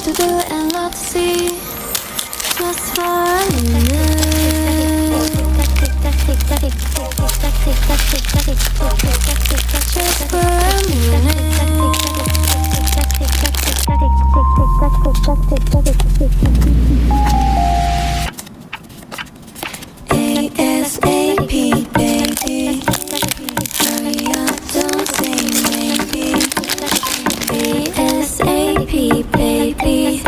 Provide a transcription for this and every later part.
to do and love to see. Just for a minute. Just for a minute. ASAP, baby. Hurry up, don't say maybe. ASAP, baby.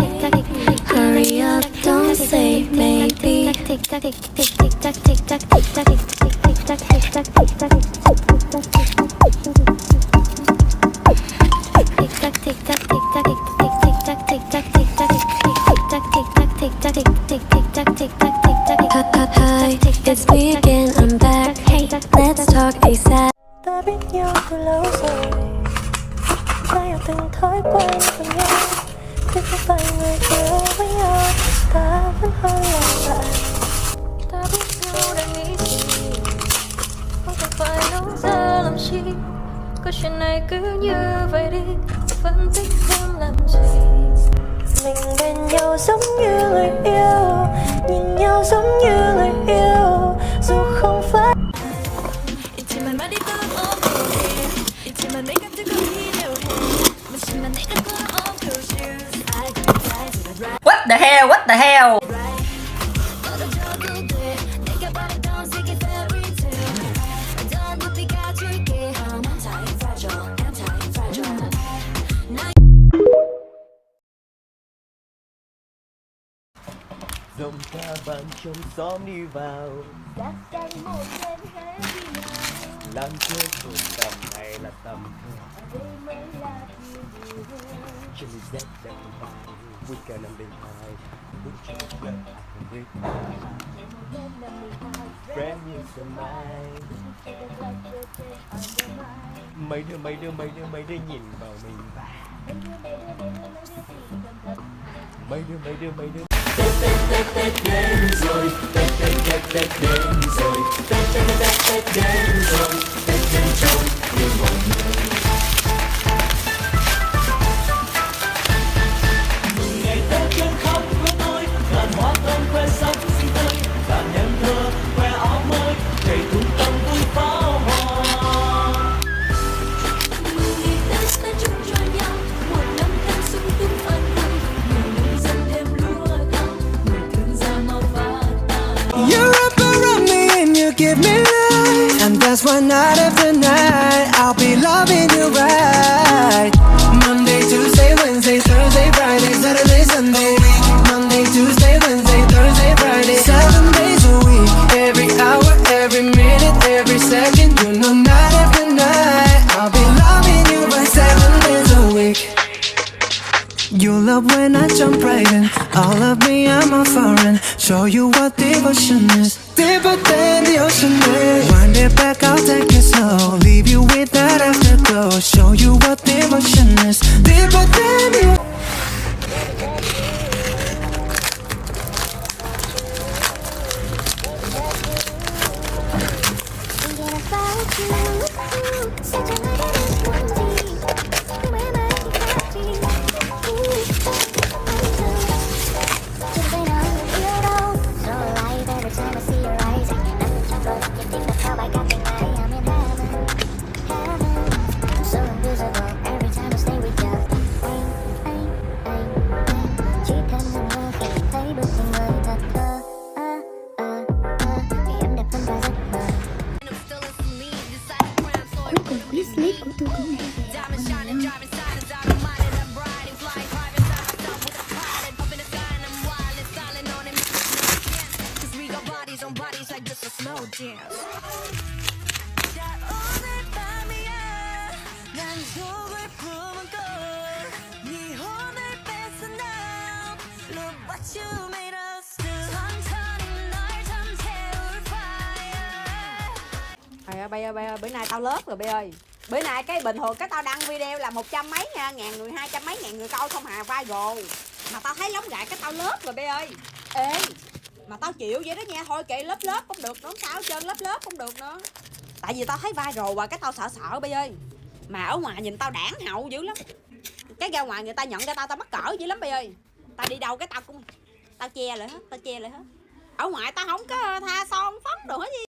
Hurry up, don't say maybe. Hi, it's me again, I'm back. Hey, let's talk ASAP. Ta biết nhau từ lâu rồi, ta hiểu từng thói quen của nhau. Chứ không phải người yêu với nhau, ta vẫn hơn là bạn. Ta biết nhau đang nghĩ gì, không cần phải nấu ra làm chi. Câu chuyện này cứ như vậy đi, phân tích thêm làm gì. Mình bên nhau giống như người yêu, nhìn nhau giống như người yêu, dù không phải. What the hell? What the hell? Dòng ca vang trong xóm đi vào, làm chơi cùng tầm này là tầm trên Z đẹp bài vui cả năm đến hai bước chân gần với friend như sớm mai mấy đứa nhìn vào mình mấy đứa Tết đến rồi, Tết đến rồi, Tết đến rồi, Tết đến trông như mọi người. Mừng ngày Tết trên khắp quê tôi, ngàn hoa thơm khoe sắc xinh tươi, đàn em thơ khoe áo mới, đầy tung tăng vui pháo hoa. Mừng ngày Tết ta chúc cho nhau một năm tháng sung túc an vui, người nông dân thêm lúa thơm, người thương gia mau phát tài. You wrap around me and you give me life, and that's why night after night I'll be loving you right. Monday, Tuesday, Wednesday, Thursday, Friday, Saturday, Sunday. Monday, Tuesday, Wednesday, Thursday, Friday, 7 days a week. Every hour, every minute, every second. You know night after night I'll be loving you right 7 days a week. You love when I jump right in. All of me, I'm a foreign. Show you what devotion is. Deeper than the ocean is. Wind it back, I'll take it slow. Leave you with that afterglow. Show you what devotion is. Deeper than the Clip của tôi cũng này. Bây ơi, bữa nay tao lớp rồi Bi ơi. Bữa nay cái bình thường cái tao đăng video là 100 mấy nha, ngàn người, 200 mấy ngàn người coi không hà viral. Mà tao thấy lóng gại cái tao lớp rồi Bi ơi. Ê, mà tao chịu vậy đó nha, thôi kệ lớp không được nữa, sao hết trơn, lớp không được nữa. Tại vì tao thấy viral và cái tao sợ Bi ơi. Mà ở ngoài nhìn tao đảng hậu dữ lắm. Cái ra ngoài người ta nhận ra tao, tao mắc cỡ dữ lắm Bi ơi. Tao đi đâu cái tao che lại hết. Ở ngoài tao không có tha son phấn đồ hết gì.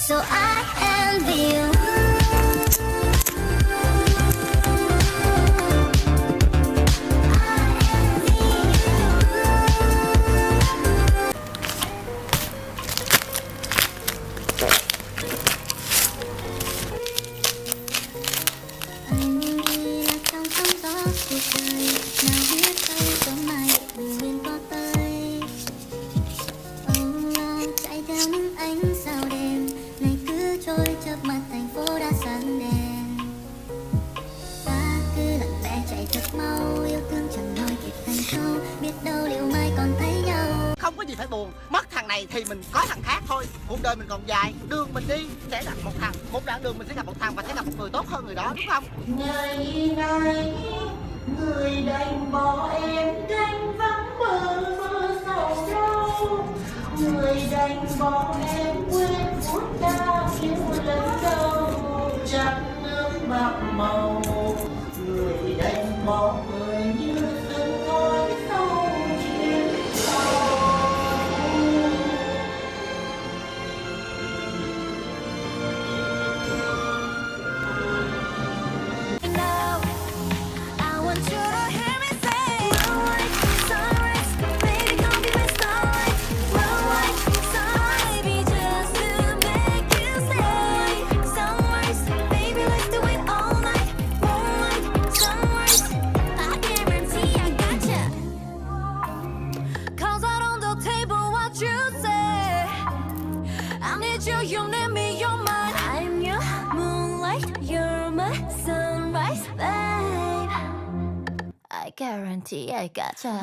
So I envy you. Anh đi lạc trong sóng gió cuộc đời, nào biết đâu sớm mai bình yên có tới. Chạy theo những ánh sao đêm, ngày cứ trôi chớp mắt thành phố đã sáng đèn. Ta cứ lặng lẽ chạy thật mau, yêu thương chẳng nói kịp thành câu, biết đâu liệu mai còn thấy nhau. Không có gì phải buồn, mất thằng này thì mình có thằng khác thôi. Cuộc đời mình còn dài, đường mình đi sẽ gặp một thằng, một đoạn đường mình sẽ gặp một thằng và sẽ gặp một người tốt hơn người đó, đúng không? Ngày này người đành bỏ em canh vắng bờ mơ sầu đau, người đành bỏ em quên phút ta yêu lần đầu trắng nước bạc màu, người đành bỏ người như sương khói sâu chuyến sau. I want you to hear me say, run like sunrise, baby, come be my starlight. Run like sunrise, baby, just to make you stay. Sunrise, baby, let's do it all night. Run like sunrise, I guarantee I gotcha. 'Cause out on the table, what you say? I need you, you need me, you're mine. I'm your moonlight, you're my sunrise, babe. I guarantee I gotcha.